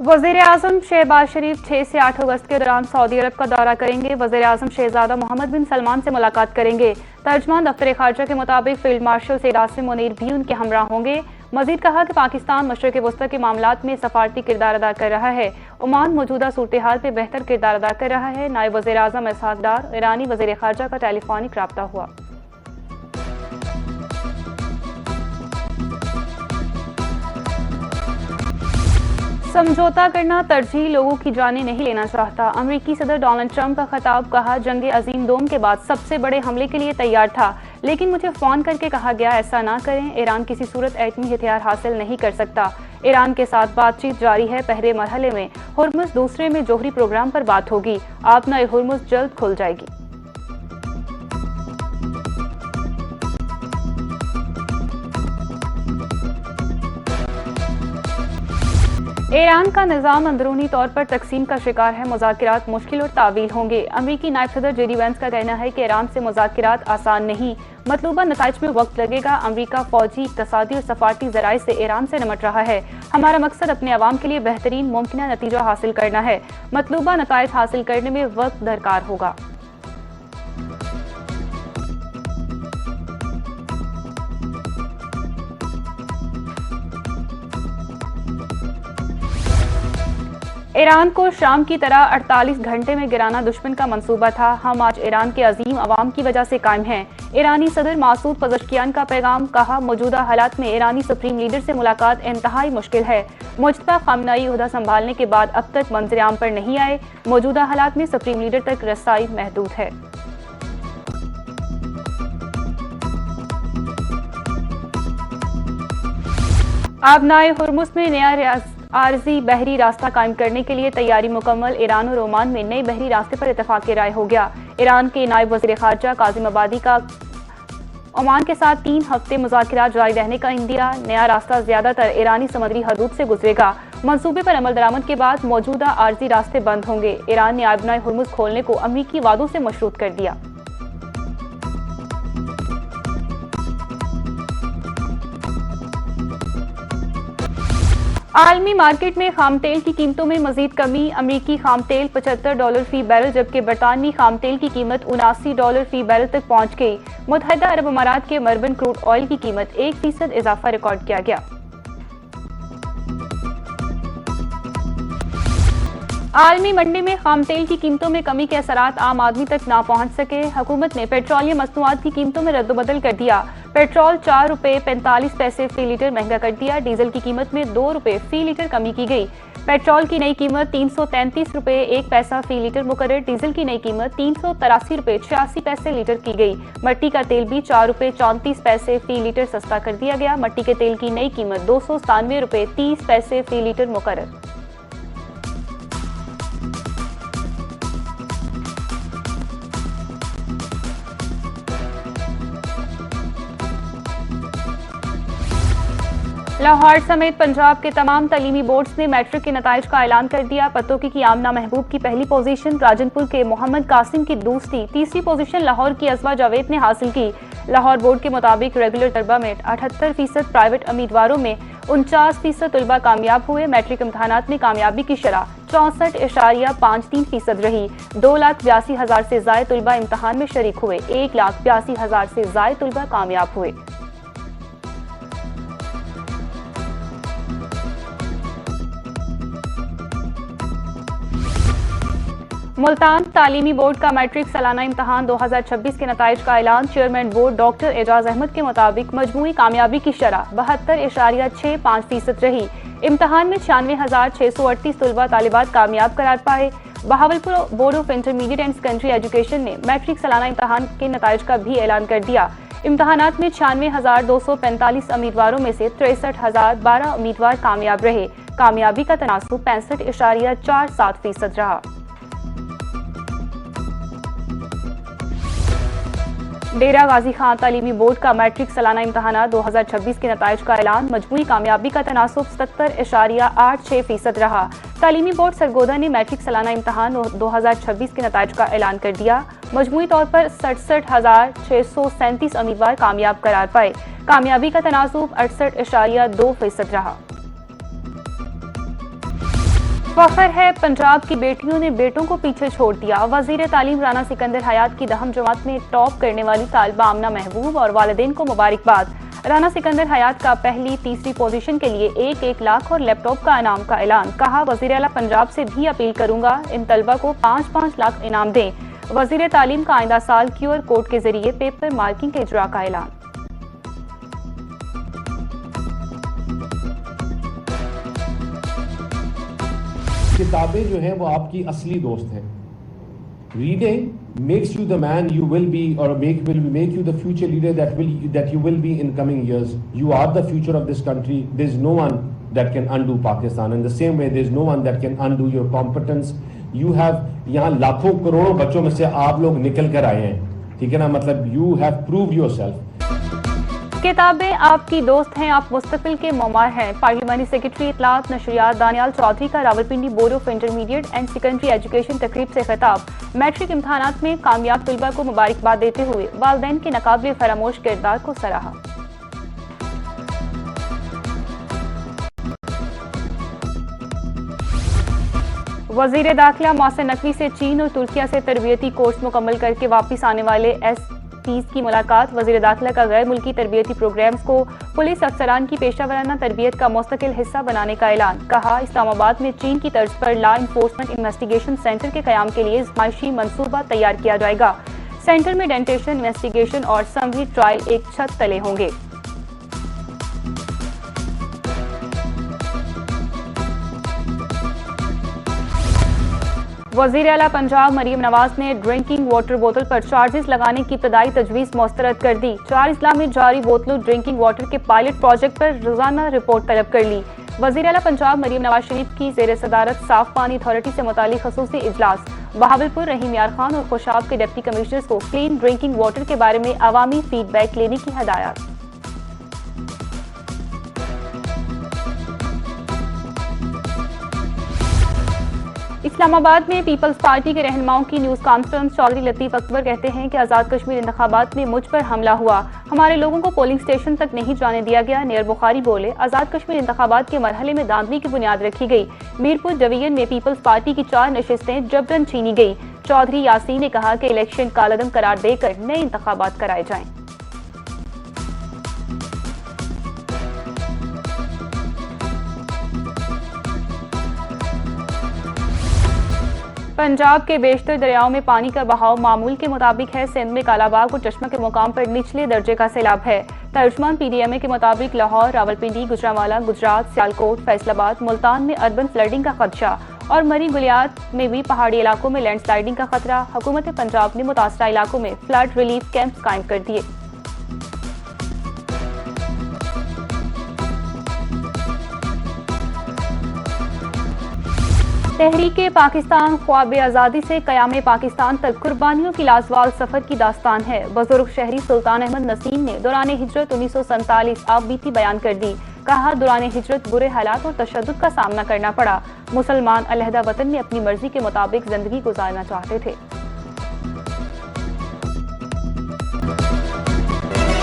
वज़ीर-ए-आज़म शहबाज शरीफ 6 से 8 अगस्त के दौरान सऊदी अरब का दौरा करेंगे। वज़ीर-ए-आज़म शहजादा मोहम्मद बिन सलमान से मुलाकात करेंगे। तर्जमान दफ्तर खारजा के मुताबिक फील्ड मार्शल सैयद आसिम मुनीर भी उनके हमरा होंगे। मजीद कहा कि पाकिस्तान मशरिक़ वस्ता के मामलात में सफारती किरदार अदा कर रहा है। ओमान मौजूदा सूरत हाल में बेहतर किरदार अदा कर रहा है। नायब वज़ीर-ए-आज़म इसहाक डार ईरानी वज़ीर खारजा का टेलीफोनिक राब्ता हुआ। समझौता करना तरजीह लोगों की जानें नहीं लेना चाहता। अमेरिकी सदर डोनाल्ड ट्रंप का खिताब। कहा, जंग अजीम दोम के बाद सबसे बड़े हमले के लिए तैयार था, लेकिन मुझे फोन करके कहा गया ऐसा ना करें। ईरान किसी सूरत एटमी हथियार हासिल नहीं कर सकता। ईरान के साथ बातचीत जारी है। पहले मरहले में हुर्मुज़, दूसरे में जोहरी प्रोग्राम पर बात होगी। आपना हुर्मुज़ जल्द खुल जाएगी। ईरान का निज़ाम अंदरूनी तौर पर तकसीम का शिकार है। मुज़ाकिरात मुश्किल और तावील होंगे। अमेरिकी नायब सदर जेडी वेंस का कहना है कि ईरान से मुज़ाकिरात आसान नहीं, मतलूबा नताइज में वक्त लगेगा। अमेरिका फौजी, इक़्तिसादी और सफारती ज़राए से ईरान से निमट रहा है। हमारा मकसद अपने अवाम के लिए बेहतरीन मुमकिन नतीजा हासिल करना है। मतलूबा नताइज हासिल करने में वक्त दरकार होगा। ईरान को शाम की तरह 48 घंटे में गिराना दुश्मन का मंसूबा था। हम आज ईरान के अजीम अवाम की वजह से कायम हैं। ईरानी सदर मासूद पज़ेश्कियान का पैगाम। कहा, मौजूदा हालात में ईरानी सुप्रीम लीडर से मुलाकात इंतहाई मुश्किल है। मुज्तबा खामनेई ओहदा संभालने के बाद अब तक मंज़िल-ए-आम पर नहीं आए। मौजूदा हालात में सुप्रीम लीडर तक रसाई महदूद है। आबनाए हुर्मुज़ में नया आरजी बहरी रास्ता कायम करने के लिए तैयारी मुकम्मल। ईरान और ओमान में नए बहरी रास्ते पर इत्तेफाक राय हो गया। ईरान के नायब वज़ीर खारजा काज़िम अबादी का ओमान के साथ 3 हफ्ते मुज़ाकिरात जारी रहने का इंदिया। नया रास्ता ज्यादातर ईरानी समुद्री हदूद से गुजरेगा। मंसूबे पर अमल दरामद के बाद मौजूदा आरजी रास्ते बंद होंगे। ईरान ने आबनाए हुर्मुज़ खोलने को अमरीकी वादों से मशरूत कर दिया। आलमी मार्केट में खाम तेल की कीमतों में मजीद कमी। अमरीकी खाम तेल $75 फी बैरल, जबकि बरतानवी खाम तेल की कीमत $79 फी बैरल तक पहुंच गई। मुत्तहदा अरब अमारात के मर्बन क्रूड ऑयल की कीमत 1% इजाफा रिकॉर्ड किया गया। आलमी मंडी में खाम तेल की कीमतों में कमी के असरात आम आदमी तक ना पहुंच सके। हुकूमत ने पेट्रोलियम मसनूआत की कीमतों में रद्दबदल कर दिया। पेट्रोल ₹4.45 फी लीटर महंगा कर दिया। डीजल की कीमत में ₹2 फी लीटर कमी की गई। पेट्रोल की नई कीमत ₹333.1 फी लीटर मुकर्रर। डीजल की नई कीमत ₹383.86 लीटर की गई। मट्टी का तेल भी ₹4.34 फी लीटर सस्ता कर दिया गया। मट्टी के तेल की नई कीमत ₹297.30 फी लीटर मुकर्रर। लाहौर समेत पंजाब के तमाम तालीमी बोर्ड्स ने मैट्रिक के नताइज का ऐलान कर दिया। पतोकी की आमना महबूब की पहली पोजीशन, राजनपुर के मोहम्मद कासिम की दूसरी, तीसरी पोजीशन लाहौर की अजवा जावेद ने हासिल की। लाहौर बोर्ड के मुताबिक रेगुलर तलबा में 78%, प्राइवेट उम्मीदवारों में 49% तलबा कामयाब हुए। मैट्रिक इम्तहानात में कामयाबी की शरह 64.53% रही। 2,82,000 से ज्यादा तलबा इम्तहान में शरीक हुए। 1,82,000 से ज्यादा तलबा कामयाब हुए। मुल्तान तालीमी बोर्ड का मैट्रिक सालाना इम्तहान 2026 के नताइज का ऐलान। Chairman board doctor Ejaz Ahmed के मुताबिक मजमूई कामयाबी की शरह 72.65% रही। इम्तहान में 96,638 तलबा तालिबात कामयाब करार पाए। Bahawalpur board of intermediate and secondary education ने मैट्रिक सालाना इम्तहान के नताइज का भी ऐलान कर दिया। इम्तहानात में 96,245 उम्मीदवारों में से 63,012 उम्मीदवार कामयाब रहे। कामयाबी का तनासुब 65.47% रहा। डेरा गाजी खान तालीमी बोर्ड का मैट्रिक सालाना इम्तहान 2026 के नताइज का ऐलान। मजमूई कामयाबी का तनासुब 77.86% रहा। तालीमी बोर्ड सरगोदा ने मैट्रिक सालाना इम्तहान 2026 के नताइज का ऐलान कर दिया। मजमूई तौर पर 67,637 उम्मीदवार कामयाब करार पाए। कामयाबी का तनासुब 68.2% रहा। फख्र है, पंजाब की बेटियों ने बेटों को पीछे छोड़ दिया। वजीर तालीम राना सिकंदर हयात की दहम जमात में टॉप करने वाली तालिबा आमना महबूब और वालिदैन को मुबारकबाद। राना सिकंदर हयात का पहली तीसरी पोजीशन के लिए 1-1 लाख और लैपटॉप का इनाम का ऐलान। कहा, वजीर आला पंजाब से भी अपील करूंगा इन तलबा को 5-5 लाख इनाम दें। वजीर तालीम का आइंदा साल QR कोड के जरिए पेपर मार्किंग के इजरा का ऐलान। किताबें जो हैं वो आपकी असली दोस्त हैं। Reading makes you the man you will be और will make you the future leader that you will be in coming years. You are the future of this country. There is no one that can undo Pakistan. In the same way, there is no one that can undo your competence. You have यहाँ लाखों करोड़ों बच्चों में से आप लोग निकल कर आए हैं, ठीक है ना, मतलब you have proved yourself. किताबें आपकी दोस्त हैं, आप मुस्तकबिल के ममार हैं। पार्लिमानी सेक्रेटरी इत्तलात नशरियात दानियाल चौधरी का Rawalpindi board of intermediate and secondary education तकरीब से खिताब। मैट्रिक इम्तहानात में कामयाब तलबा को मुबारकबाद देते हुए वालिदैन के नाकाबिल फरामोश किरदार को सराहा। वजीर दाखिला मौसम नकवी से चीन और तुर्किया से तरबियती कोर्स मुकम्मल करके वापस आने वाले SPs की मुलाकात। वजीर दाखिला का गैर मुल्की तरबियती प्रोग्राम्स को पुलिस अफसरान की पेशा तरबियत का मुस्तकिल हिस्सा बनाने का ऐलान। कहा, इस्लामाबाद में चीन की तर्ज पर लॉ इन्फोर्समेंट इन्वेस्टिगेशन सेंटर के कयाम के लिए इज़माइशी मंसूबा तैयार किया जाएगा। सेंटर में डेंटेशन इन्वेस्टिगेशन और समरी ट्रायल एक छत तले होंगे। वजीर आला पंजाब मरीम नवाज ने ड्रिंकिंग वाटर बोतल पर चार्जेस लगाने की इब्तदाई तजवीज़ मुस्तरद कर दी। 4 अजला में जारी बोतलों ड्रिंकिंग वाटर के पायलट प्रोजेक्ट पर रोजाना रिपोर्ट तलब कर ली। वजीर आला पंजाब मरीम नवाज शरीफ की जेर सदारत साफ पानी अथॉरिटी से मुतालिक खसूसी इजलास। बहावलपुर रहीम यार खान और खुशाब के डिप्टी कमिश्नर्स को क्लीन ड्रिंकिंग वाटर के बारे में अवामी फीडबैक लेने की हदायत। इस्लामाबाद में पीपल्स पार्टी के रहनुमाओं की न्यूज कॉन्फ्रेंस। चौधरी लतीफ अकबर कहते हैं कि आज़ाद कश्मीर इंतखाबात में मुझ पर हमला हुआ, हमारे लोगों को पोलिंग स्टेशन तक नहीं जाने दिया गया। नियर बुखारी बोले, आज़ाद कश्मीर इंतखाबात के मरहले में धांधली की बुनियाद रखी गई। मीरपुर डिवीजन में पीपल्स पार्टी की 4 नशिस्तें जबरन छीनी गई। चौधरी यासीन ने कहा कि इलेक्शन कालअदम करार देकर नए इंतखाबात कराए जाएं। पंजाब के बेशतर दरियाओं में पानी का बहाव मामूल के मुताबिक है। सिंध में कालाबाग और चश्मा के मुकाम पर निचले दर्जे का सैलाब है। तर्जुमान PDMA के मुताबिक लाहौर, रावलपिंडी, गुजरांवाला, गुजरात, सियालकोट, फैसलाबाद, मुल्तान में अर्बन फ्लडिंग का खदशा और मरी गुलियात में भी पहाड़ी इलाकों में लैंडस्लाइडिंग का खतरा। हुकूमत पंजाब ने मुतासरा इलाकों में फ्लड रिलीफ कैंप कायम कर दिए। तहरीके पाकिस्तान ख्वाब आज़ादी से कयाम पाकिस्तान तक कुर्बानियों की लाजवाल सफर की दास्तान है। बुजुर्ग शहरी सुल्तान अहमद नसीम ने दौरान हिजरत 1947 आप बीती बयान कर दी। कहा, दौरान हिजरत बुरे हालात और तशद्दुद का सामना करना पड़ा। मुसलमान अलहदा वतन में अपनी मर्जी के मुताबिक जिंदगी गुजारना चाहते थे।